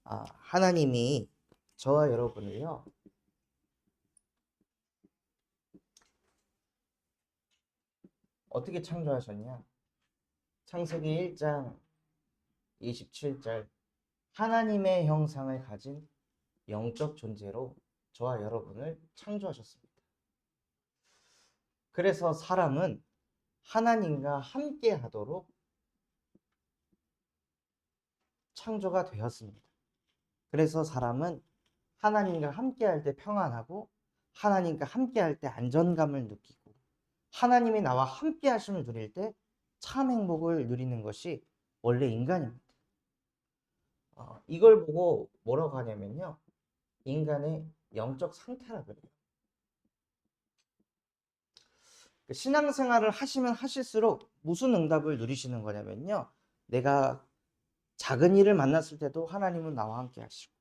하나님이 저와 여러분을요, 어떻게 창조하셨냐? 창세기 1장 27절, 하나님의 형상을 가진 영적 존재로 저와 여러분을 창조하셨습니다. 그래서 사람은 하나님과 함께 하도록 창조가 되었습니다. 그래서 사람은 하나님과 함께 할 때 평안하고, 하나님과 함께 할 때 안전감을 느끼고, 하나님이 나와 함께 하심을 누릴 때 참 행복을 누리는 것이 원래 인간입니다. 이걸 보고 뭐라고 하냐면요, 인간의 영적 상태라 그래요. 신앙생활을 하시면 하실수록 무슨 응답을 누리시는 거냐면요, 내가 작은 일을 만났을 때도 하나님은 나와 함께 하시고,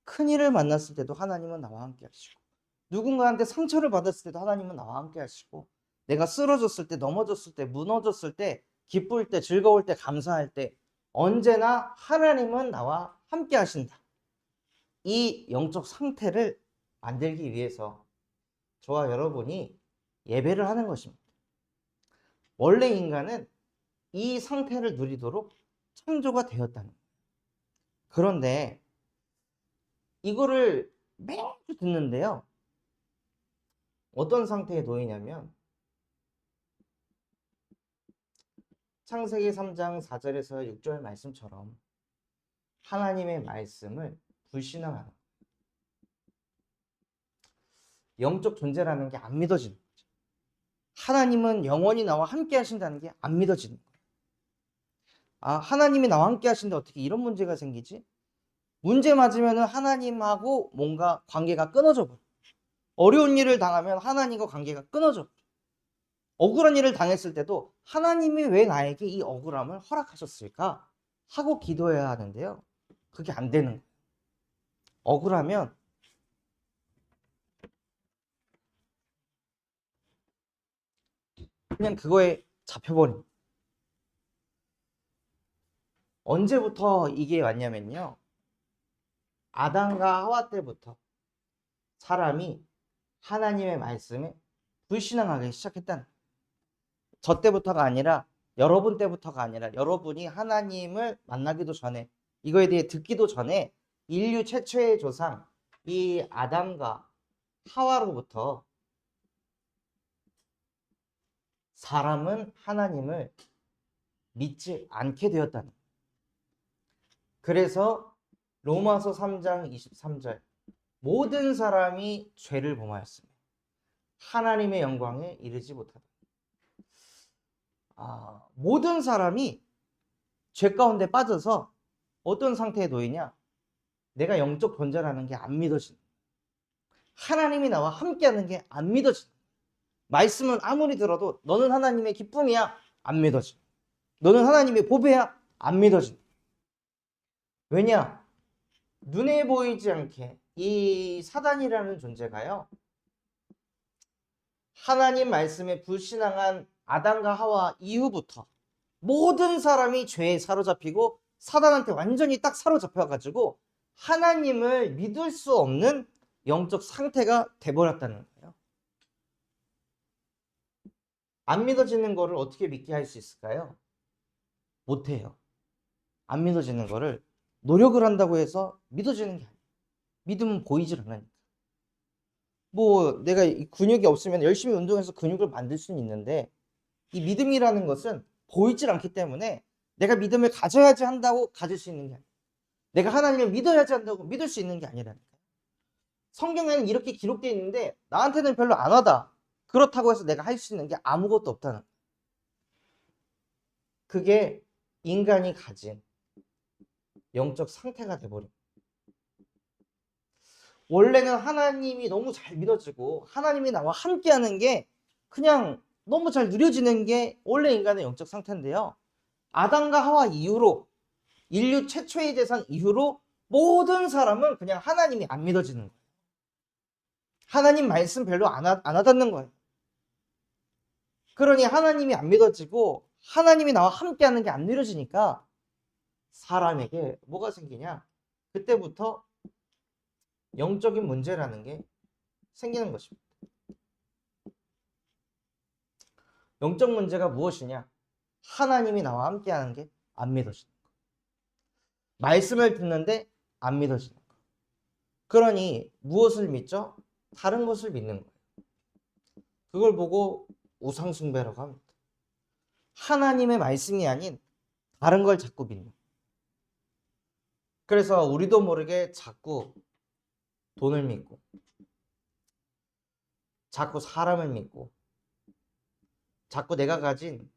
큰 일을 만났을 때도 하나님은 나와 함께 하시고, 누군가한테 상처를 받았을 때도 하나님은 나와 함께 하시고, 내가 쓰러졌을 때, 넘어졌을 때, 무너졌을 때, 기쁠 때, 즐거울 때, 감사할 때 언제나 하나님은 나와 함께 하신다. 이 영적 상태를 만들기 위해서 저와 여러분이 예배를 하는 것입니다. 원래 인간은 이 상태를 누리도록 창조가 되었다는 거예요. 그런데 이거를 매주 듣는데요, 어떤 상태에 놓이냐면 창세기 3장 4절에서 6절 말씀처럼 하나님의 말씀을 불신앙하는, 영적 존재라는 게 안 믿어지는 거죠. 하나님은 영원히 나와 함께 하신다는 게 안 믿어지는 거예요. 하나님이 나와 함께 하시는데 어떻게 이런 문제가 생기지? 문제 맞으면 하나님하고 뭔가 관계가 끊어져 버려. 어려운 일을 당하면 하나님과 관계가 끊어져 버려. 억울한 일을 당했을 때도 하나님이 왜 나에게 이 억울함을 허락하셨을까 하고 기도해야 하는데요, 그게 안 되는 거예요. 억울하면 그냥 그거에 잡혀버립니다. 언제부터 이게 왔냐면요, 아담과 하와 때부터 사람이 하나님의 말씀에 불신앙하기 시작했다는 거예요. 저 때부터가 아니라, 여러분 때부터가 아니라, 여러분이 하나님을 만나기도 전에, 이거에 대해 듣기도 전에 인류 최초의 조상 이 아담과 하와로부터 사람은 하나님을 믿지 않게 되었다는 거예요. 그래서 로마서 3장 23절, 모든 사람이 죄를 범하였으며 하나님의 영광에 이르지 못하다. 모든 사람이 죄 가운데 빠져서 어떤 상태에 놓이냐, 내가 영적 존재라는 게 안 믿어지는, 하나님이 나와 함께하는 게 안 믿어지는, 말씀은 아무리 들어도 너는 하나님의 기쁨이야, 안 믿어지는, 너는 하나님의 보배야, 안 믿어지는. 왜냐? 눈에 보이지 않게 이 사단이라는 존재가요, 하나님 말씀에 불신앙한 아담과 하와 이후부터 모든 사람이 죄에 사로잡히고 사단한테 완전히 딱 사로잡혀가지고 하나님을 믿을 수 없는 영적 상태가 돼버렸다는 거예요. 안 믿어지는 거를 어떻게 믿게 할 수 있을까요? 못해요. 안 믿어지는 거를 노력을 한다고 해서 믿어지는 게 아니에요. 믿음은 보이질 않으니까. 뭐 내가 이 근육이 없으면 열심히 운동해서 근육을 만들 수는 있는데, 이 믿음이라는 것은 보이질 않기 때문에 내가 믿음을 가져야지 한다고 가질 수 있는 게 아니에요. 내가 하나님을 믿어야지 한다고 믿을 수 있는 게 아니라니까요. 성경에는 이렇게 기록되어 있는데 나한테는 별로 안 와닿아. 그렇다고 해서 내가 할 수 있는 게 아무것도 없다는 거예요. 그게 인간이 가진 영적 상태가 돼버립니다. 원래는 하나님이 너무 잘 믿어지고 하나님이 나와 함께하는 게 그냥 너무 잘 누려지는 게 원래 인간의 영적 상태인데요, 아담과 하와 이후로, 인류 최초의 재산 이후로 모든 사람은 그냥 하나님이 안 믿어지는 거예요. 하나님 말씀 별로 안 와닿는 거예요. 그러니 하나님이 안 믿어지고 하나님이 나와 함께하는 게 안 누려지니까 사람에게 뭐가 생기냐? 그때부터 영적인 문제라는 게 생기는 것입니다. 영적 문제가 무엇이냐? 하나님이 나와 함께하는 게 안 믿어지는 거. 말씀을 듣는데 안 믿어지는 거. 그러니 무엇을 믿죠? 다른 것을 믿는 거예요. 그걸 보고 우상숭배라고 합니다. 하나님의 말씀이 아닌 다른 걸 자꾸 믿는. 그래서 우리도 모르게 자꾸 돈을 믿고, 자꾸 사람을 믿고, 자꾸 내가 가진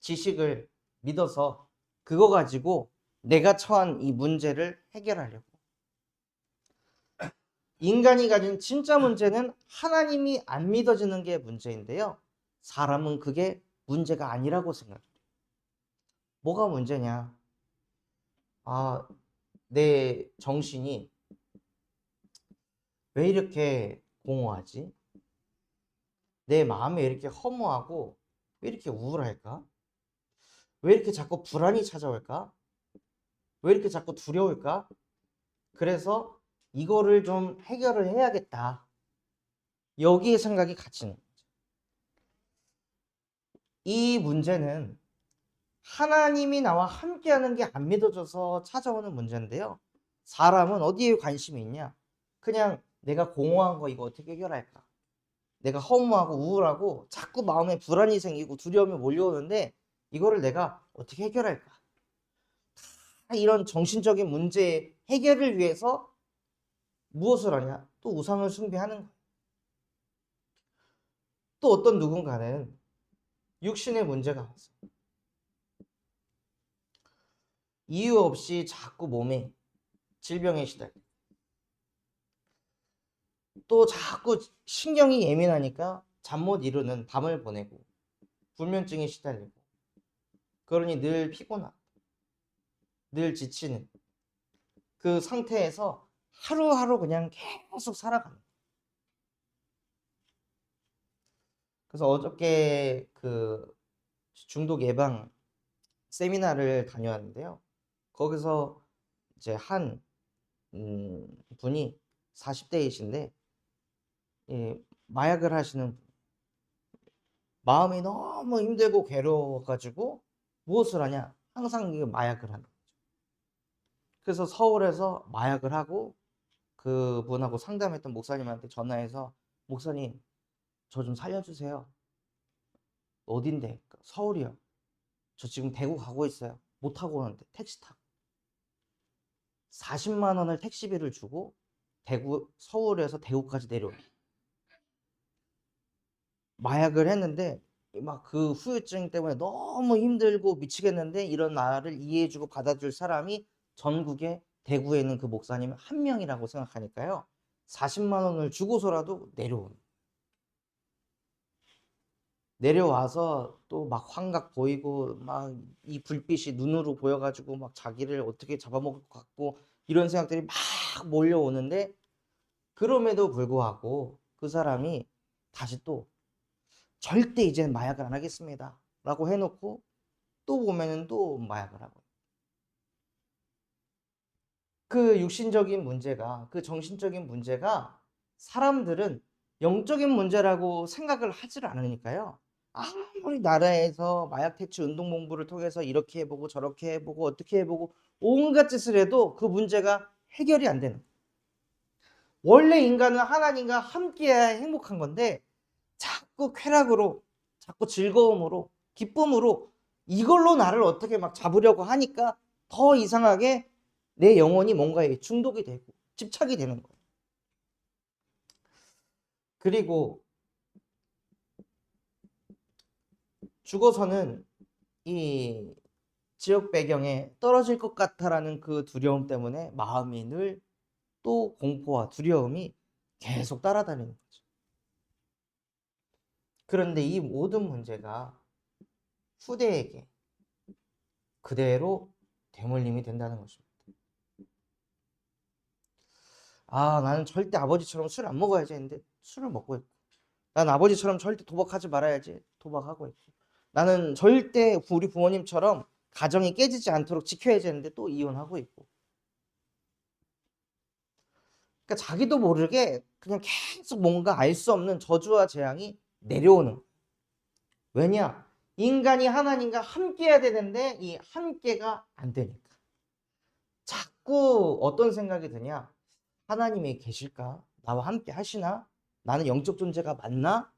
지식을 믿어서 그거 가지고 내가 처한 이 문제를 해결하려고. 인간이 가진 진짜 문제는 하나님이 안 믿어지는 게 문제인데요. 사람은 그게 문제가 아니라고 생각해요. 뭐가 문제냐? 내 정신이 왜 이렇게 공허하지? 내 마음이 왜 이렇게 허무하고 왜 이렇게 우울할까? 왜 이렇게 자꾸 불안이 찾아올까? 왜 이렇게 자꾸 두려울까? 그래서 이거를 좀 해결을 해야겠다. 여기에 생각이 갇히는 거죠. 이 문제는 하나님이 나와 함께하는 게 안 믿어져서 찾아오는 문제인데요. 사람은 어디에 관심이 있냐? 그냥 내가 공허한 거 이거 어떻게 해결할까? 내가 허무하고 우울하고 자꾸 마음에 불안이 생기고 두려움이 몰려오는데 이거를 내가 어떻게 해결할까? 이런 정신적인 문제 해결을 위해서 무엇을 하냐? 또 우상을 숭배하는 거예요. 또 어떤 누군가는 육신의 문제가 왔어. 이유 없이 자꾸 몸에 질병에 시달려. 또 자꾸 신경이 예민하니까 잠 못 이루는 밤을 보내고 불면증에 시달리고 그러니 늘 피곤하고 늘 지치는 그 상태에서 하루하루 그냥 계속 살아가는 거예요. 그래서 어저께 그 중독 예방 세미나를 다녀왔는데요. 거기서 이제 한 분이 40대이신데 마약을 하시는 분. 마음이 너무 힘들고 괴로워가지고 무엇을 하냐? 항상 마약을 하는 거죠. 그래서 서울에서 마약을 하고 그분하고 상담했던 목사님한테 전화해서 목사님 저 좀 살려주세요. 어딘데? 그러니까 서울이요. 저 지금 대구 가고 있어요. 못 타고 오는데 택시 타고 40만 원을 택시비를 주고 서울에서 대구까지 내려오고 마약을 했는데 막 그 후유증 때문에 너무 힘들고 미치겠는데 이런 나를 이해해주고 받아줄 사람이 전국에 대구에 있는 그 목사님 한 명이라고 생각하니까요. 40만 원을 주고서라도 내려와서 또 막 환각 보이고 막 이 불빛이 눈으로 보여가지고 막 자기를 어떻게 잡아먹을 것 같고 이런 생각들이 막 몰려오는데 그럼에도 불구하고 그 사람이 다시 또 절대 이제는 마약을 안 하겠습니다 라고 해놓고 또 보면은 또 마약을 하고 그 육신적인 문제가 그 정신적인 문제가 사람들은 영적인 문제라고 생각을 하지를 않으니까요. 아무리 나라에서 마약 퇴치 운동본부를 통해서 이렇게 해보고 저렇게 해보고 어떻게 해보고 온갖 짓을 해도 그 문제가 해결이 안 되는 거예요. 원래 인간은 하나님과 함께해야 행복한 건데 자꾸 쾌락으로 자꾸 즐거움으로 기쁨으로 이걸로 나를 어떻게 막 잡으려고 하니까 더 이상하게 내 영혼이 뭔가에 중독이 되고 집착이 되는 거예요. 그리고 죽어서는 이 지역 배경에 떨어질 것 같다라는 그 두려움 때문에 마음이 늘 또 공포와 두려움이 계속 따라다니는 거죠. 그런데 이 모든 문제가 후대에게 그대로 대물림이 된다는 것입니다. 나는 절대 아버지처럼 술 안 먹어야지 했는데 술을 먹고 있고 난 아버지처럼 절대 도박하지 말아야지 도박하고 있고 나는 절대 우리 부모님처럼 가정이 깨지지 않도록 지켜야지 했는데 또 이혼하고 있고 그러니까 자기도 모르게 그냥 계속 뭔가 알 수 없는 저주와 재앙이 내려오는 거예요. 왜냐? 인간이 하나님과 함께해야 되는데 이 함께가 안 되니까. 자꾸 어떤 생각이 드냐? 하나님이 계실까? 나와 함께 하시나? 나는 영적 존재가 맞나?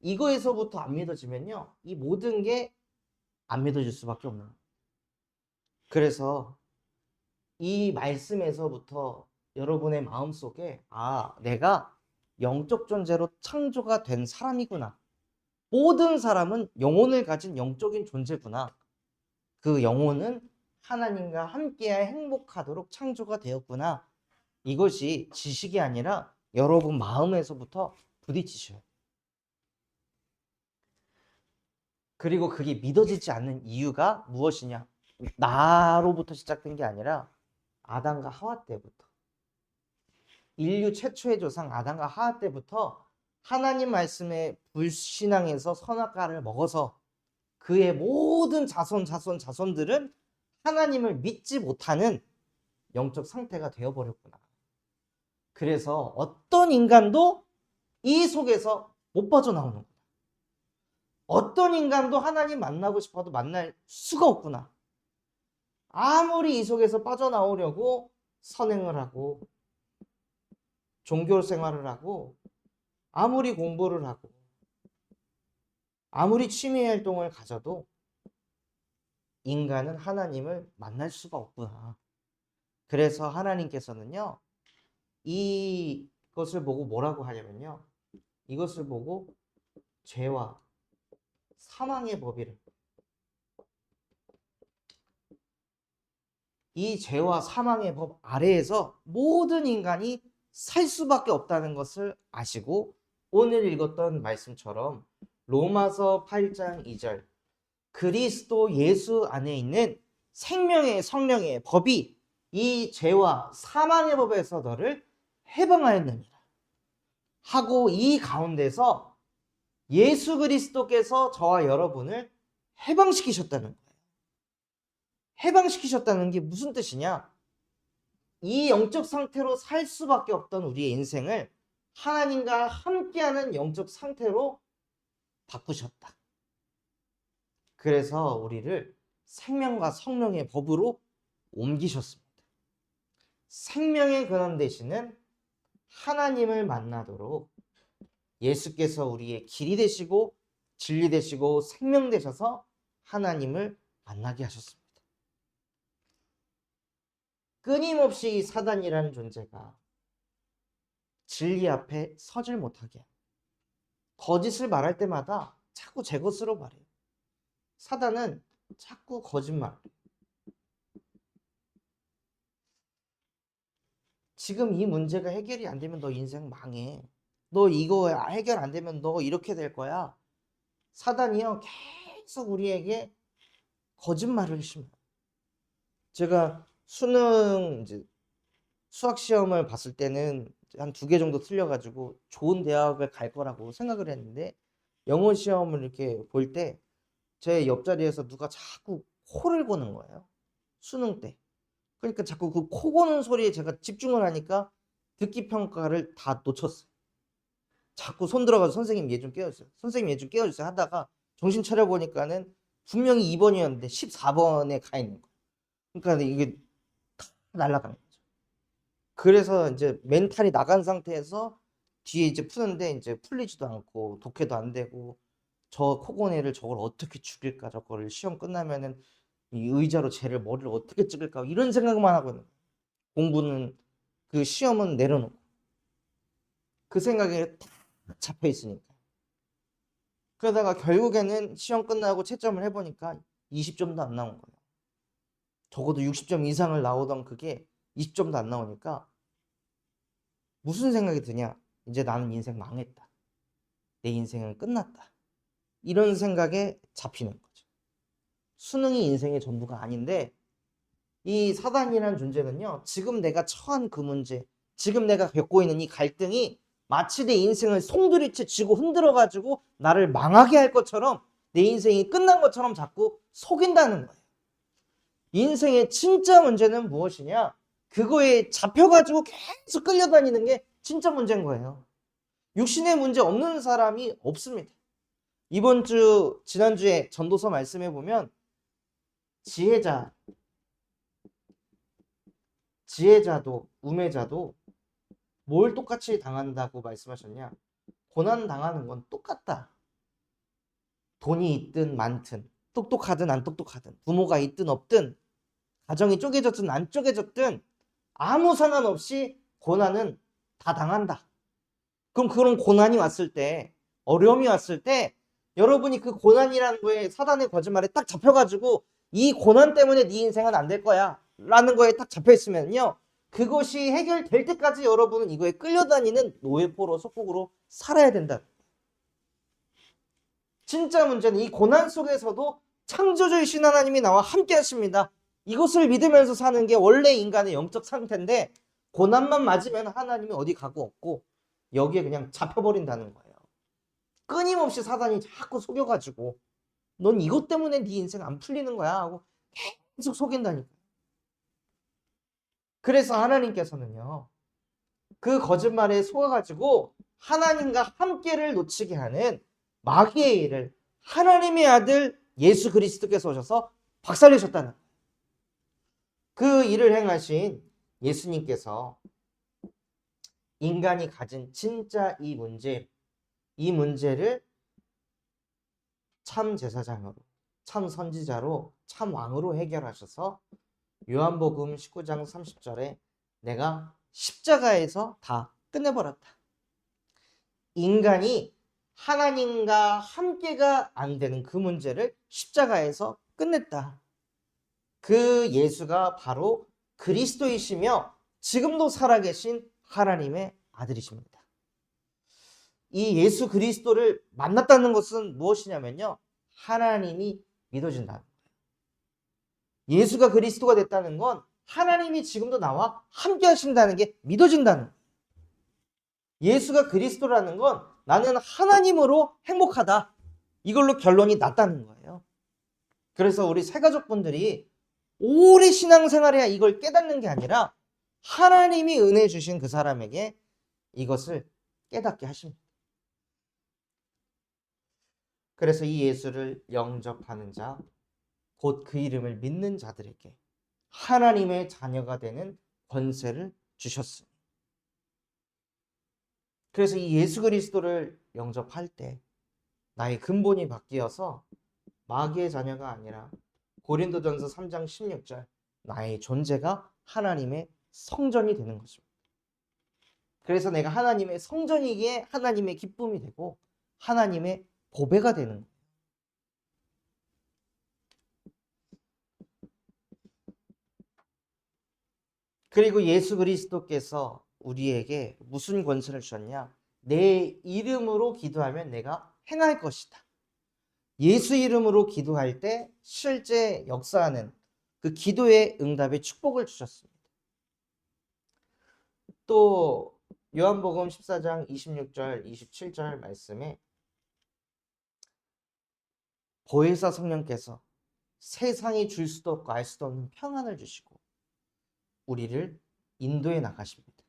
이거에서부터 안 믿어지면요. 이 모든 게 안 믿어질 수밖에 없는 거예요. 그래서 이 말씀에서부터 여러분의 마음속에 내가 영적 존재로 창조가 된 사람이구나. 모든 사람은 영혼을 가진 영적인 존재구나. 그 영혼은 하나님과 함께해 행복하도록 창조가 되었구나. 이것이 지식이 아니라 여러분 마음에서부터 부딪히셔요. 그리고 그게 믿어지지 않는 이유가 무엇이냐? 나로부터 시작된 게 아니라 아담과 하와 때부터. 인류 최초의 조상 아담과 하와 때부터 하나님 말씀에 불신앙해서 선악과를 먹어서 그의 모든 자손들은 하나님을 믿지 못하는 영적 상태가 되어버렸구나. 그래서 어떤 인간도 이 속에서 못 빠져나오는 거야. 어떤 인간도 하나님 만나고 싶어도 만날 수가 없구나. 아무리 이 속에서 빠져나오려고 선행을 하고 종교 생활을 하고 아무리 공부를 하고 아무리 취미 활동을 가져도 인간은 하나님을 만날 수가 없구나. 그래서 하나님께서는요. 이것을 보고 뭐라고 하냐면요. 이것을 보고 죄와 사망의 법이래. 이 죄와 사망의 법 아래에서 모든 인간이 살 수밖에 없다는 것을 아시고 오늘 읽었던 말씀처럼 로마서 8장 2절 그리스도 예수 안에 있는 생명의 성령의 법이 이 죄와 사망의 법에서 너를 해방하였느니라 하고 이 가운데서 예수 그리스도께서 저와 여러분을 해방시키셨다는 거예요. 해방시키셨다는 게 무슨 뜻이냐? 이 영적 상태로 살 수밖에 없던 우리의 인생을 하나님과 함께하는 영적 상태로 바꾸셨다. 그래서 우리를 생명과 성령의 법으로 옮기셨습니다. 생명의 근원 되시는 하나님을 만나도록 예수께서 우리의 길이 되시고 진리 되시고 생명 되셔서 하나님을 만나게 하셨습니다. 끊임없이 사단이라는 존재가 진리 앞에 서질 못하게 거짓을 말할 때마다 자꾸 제 것으로 말해요. 사단은 자꾸 거짓말. 지금 이 문제가 해결이 안 되면 너 인생 망해. 너 이거 해결 안 되면 너 이렇게 될 거야. 사단이요 계속 우리에게 거짓말을 심어요. 제가 수능 이제 수학 시험을 봤을 때는 한 2개 정도 틀려가지고 좋은 대학을 갈 거라고 생각을 했는데 영어 시험을 이렇게 볼 때 제 옆자리에서 누가 자꾸 코를 고는 거예요. 수능 때. 그러니까 자꾸 그 코 고는 소리에 제가 집중을 하니까 듣기 평가를 다 놓쳤어요. 자꾸 손 들어가서 선생님 얘 좀 깨워주세요. 선생님 얘 좀 깨워주세요 하다가 정신 차려 보니까는 분명히 2번이었는데 14번에 가 있는 거예요. 그러니까 이게 다 날아가는 거죠. 그래서 이제 멘탈이 나간 상태에서 뒤에 이제 푸는데 이제 풀리지도 않고 독해도 안 되고 저 코고네를 저걸 어떻게 죽일까 저거를 시험 끝나면은 이 의자로 쟤를 머리를 어떻게 찍을까 이런 생각만 하고 있는 거예요. 공부는 그 시험은 내려놓고 그 생각에 딱 잡혀 있으니까. 그러다가 결국에는 시험 끝나고 채점을 해보니까 20점도 안 나온 거예요. 적어도 60점 이상을 나오던 그게 20점도 안 나오니까 무슨 생각이 드냐? 이제 나는 인생 망했다. 내 인생은 끝났다. 이런 생각에 잡히는 거죠. 수능이 인생의 전부가 아닌데 이 사단이라는 존재는요. 지금 내가 처한 그 문제, 지금 내가 겪고 있는 이 갈등이 마치 내 인생을 송두리째 쥐고 흔들어가지고 나를 망하게 할 것처럼 내 인생이 끝난 것처럼 자꾸 속인다는 거예요. 인생의 진짜 문제는 무엇이냐? 그거에 잡혀가지고 계속 끌려다니는 게 진짜 문제인 거예요. 육신의 문제 없는 사람이 없습니다. 지난주에 전도서 말씀해 보면 지혜자도 우매자도 뭘 똑같이 당한다고 말씀하셨냐? 고난 당하는 건 똑같다. 돈이 있든 많든, 똑똑하든 안 똑똑하든, 부모가 있든 없든, 가정이 쪼개졌든 안 쪼개졌든 아무 상관없이 고난은 다 당한다. 그럼 그런 고난이 왔을 때, 어려움이 왔을 때 여러분이 그 고난이라는 거에 사단의 거짓말에 딱 잡혀가지고 이 고난 때문에 네 인생은 안 될 거야 라는 거에 딱 잡혀있으면요, 그것이 해결될 때까지 여러분은 이거에 끌려다니는 노예포로 속국으로 살아야 된다. 진짜 문제는 이 고난 속에서도 창조주이신 하나님이 나와 함께 하십니다. 이것을 믿으면서 사는 게 원래 인간의 영적 상태인데, 고난만 맞으면 하나님이 어디 가고 없고 여기에 그냥 잡혀버린다는 거예요. 끊임없이 사단이 자꾸 속여가지고 넌 이것 때문에 네 인생 안 풀리는 거야 하고 계속 속인다니까. 그래서 하나님께서는요, 그 거짓말에 속아가지고 하나님과 함께를 놓치게 하는 마귀의 일을 하나님의 아들 예수 그리스도께서 오셔서 박살내셨다는 거예요. 그 일을 행하신 예수님께서 인간이 가진 진짜 이 문제를 참 제사장으로, 참 선지자로, 참 왕으로 해결하셔서 요한복음 19장 30절에 내가 십자가에서 다 끝내버렸다. 인간이 하나님과 함께가 안 되는 그 문제를 십자가에서 끝냈다. 그 예수가 바로 그리스도이시며 지금도 살아계신 하나님의 아들이십니다. 이 예수 그리스도를 만났다는 것은 무엇이냐면요, 하나님이 믿어진다는 거예요. 예수가 그리스도가 됐다는 건 하나님이 지금도 나와 함께 하신다는 게 믿어진다는 거예요. 예수가 그리스도라는 건 나는 하나님으로 행복하다, 이걸로 결론이 났다는 거예요. 그래서 우리 새가족분들이 오래 신앙생활해야 이걸 깨닫는 게 아니라 하나님이 은혜 주신 그 사람에게 이것을 깨닫게 하십니다. 그래서 이 예수를 영접하는 자, 곧 그 이름을 믿는 자들에게 하나님의 자녀가 되는 권세를 주셨습니다. 그래서 이 예수 그리스도를 영접할 때 나의 근본이 바뀌어서 마귀의 자녀가 아니라 고린도전서 3장 16절 나의 존재가 하나님의 성전이 되는 것입니다. 그래서 내가 하나님의 성전이기에 하나님의 기쁨이 되고 하나님의 보배가 되는 거예요. 그리고 예수 그리스도께서 우리에게 무슨 권세를 주셨냐? 내 이름으로 기도하면 내가 행할 것이다. 예수 이름으로 기도할 때 실제 역사하는 그 기도의 응답의 축복을 주셨습니다. 또 요한복음 14장 26절 27절 말씀에 보혜사 성령께서 세상이 줄 수도 없고 알 수도 없는 평안을 주시고 우리를 인도해 나가십니다.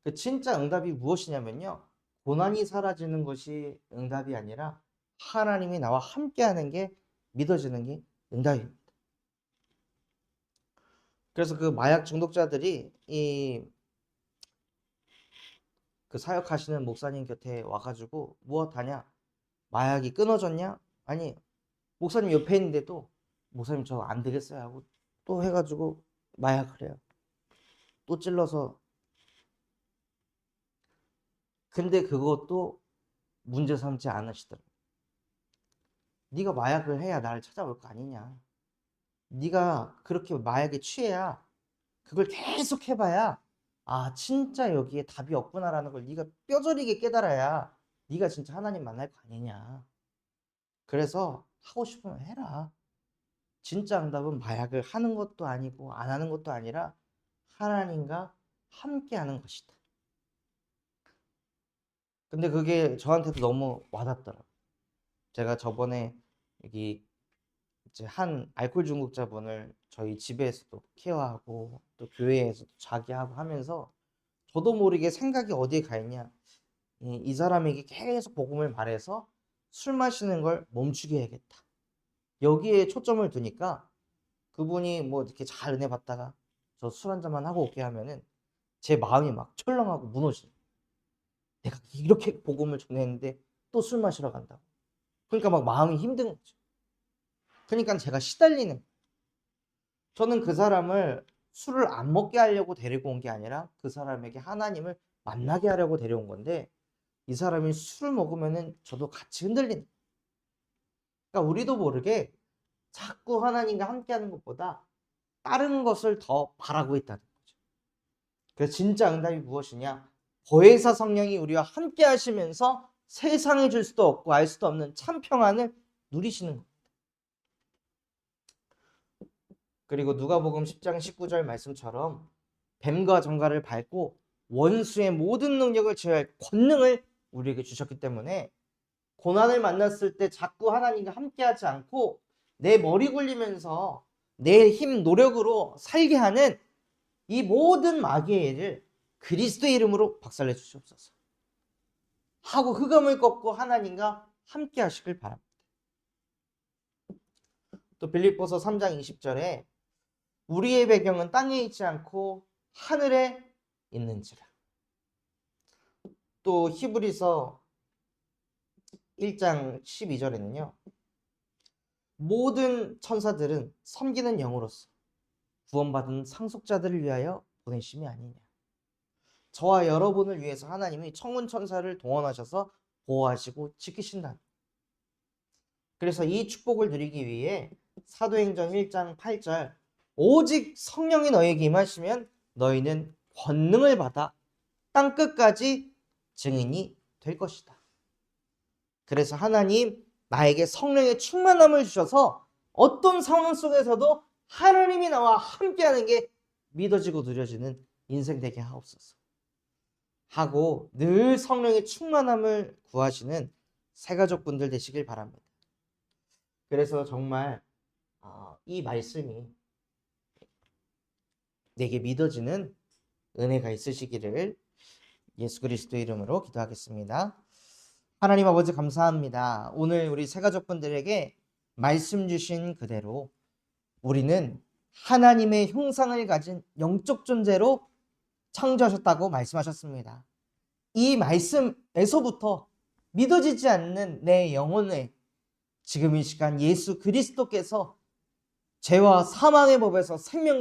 그 진짜 응답이 무엇이냐면요, 고난이 사라지는 것이 응답이 아니라 하나님이 나와 함께하는 게 믿어지는 게 응답입니다. 그래서 그 마약 중독자들이 그 사역하시는 목사님 곁에 와가지고 무엇하냐? 마약이 끊어졌냐? 아니, 목사님 옆에 있는데도 목사님 저 안 되겠어요 하고 또 해가지고 마약을 해요. 또 찔러서. 근데 그것도 문제 삼지 않으시더라고요. 네가 마약을 해야 나를 찾아올 거 아니냐. 네가 그렇게 마약에 취해야 그걸 계속 해봐야 아 진짜 여기에 답이 없구나라는 걸 네가 뼈저리게 깨달아야 네가 진짜 하나님 만날 거 아니냐. 그래서 하고 싶으면 해라. 진짜 응답은 마약을 하는 것도 아니고 안 하는 것도 아니라 하나님과 함께 하는 것이다. 근데 그게 저한테도 너무 와닿더라고요. 제가 저번에 여기 이제 한 알코올 중독자분을 저희 집에서도 케어하고 또 교회에서도 자기하고 하면서 저도 모르게 생각이 어디에 가 있냐. 이 사람에게 계속 복음을 말해서 술 마시는 걸 멈추게 해야겠다. 여기에 초점을 두니까 그분이 뭐 이렇게 잘 은혜 받다가 저 술 한 잔만 하고 올게 하면은 제 마음이 막 철렁하고 무너지는 거예요. 내가 이렇게 복음을 전했는데 또 술 마시러 간다고. 그러니까 막 마음이 힘든 거죠. 그러니까 제가 시달리는 거예요. 저는 그 사람을 술을 안 먹게 하려고 데리고 온 게 아니라 그 사람에게 하나님을 만나게 하려고 데려온 건데 이 사람이 술을 먹으면은 저도 같이 흔들리는 거예요. 그러니까 우리도 모르게 자꾸 하나님과 함께하는 것보다 다른 것을 더 바라고 있다는 거죠. 그래서 진짜 응답이 무엇이냐? 보혜사 성령이 우리와 함께 하시면서 세상에 줄 수도 없고 알 수도 없는 참 평안을 누리시는 겁니다. 그리고 누가복음 10장 19절 말씀처럼 뱀과 정갈을 밟고 원수의 모든 능력을 제어할 권능을 우리에게 주셨기 때문에 고난을 만났을 때 자꾸 하나님과 함께하지 않고 내 머리 굴리면서 내 힘, 노력으로 살게 하는 이 모든 마귀의 일을 그리스도의 이름으로 박살내 주시옵소서 하고 흑암을 꺾고 하나님과 함께 하시길 바랍니다. 또 빌립보서 3장 20절에 우리의 배경은 땅에 있지 않고 하늘에 있는지라. 또 히브리서 1장 12절에는요. 모든 천사들은 섬기는 영으로서 구원받은 상속자들을 위하여 보내심이 아니냐. 저와 여러분을 위해서 하나님이 천군 천사를 동원하셔서 보호하시고 지키신다. 그래서 이 축복을 누리기 위해 사도행전 1장 8절 오직 성령이 너에게 임하시면 너희는 권능을 받아 땅끝까지 증인이 될 것이다. 그래서 하나님 나에게 성령의 충만함을 주셔서 어떤 상황 속에서도 하나님이 나와 함께하는 게 믿어지고 누려지는 인생 되게 하옵소서 하고 늘 성령의 충만함을 구하시는 새가족분들 되시길 바랍니다. 그래서 정말 이 말씀이 내게 믿어지는 은혜가 있으시기를 예수 그리스도 이름으로 기도하겠습니다. 하나님 아버지 감사합니다. 오늘 우리 새가족분들에게 말씀 주신 그대로 우리는 하나님의 형상을 가진 영적 존재로 창조하셨다고 말씀하셨습니다. 이 말씀에서부터 믿어지지 않는 내 영혼에 지금 이 시간 예수 그리스도께서 죄와 사망의 법에서 생명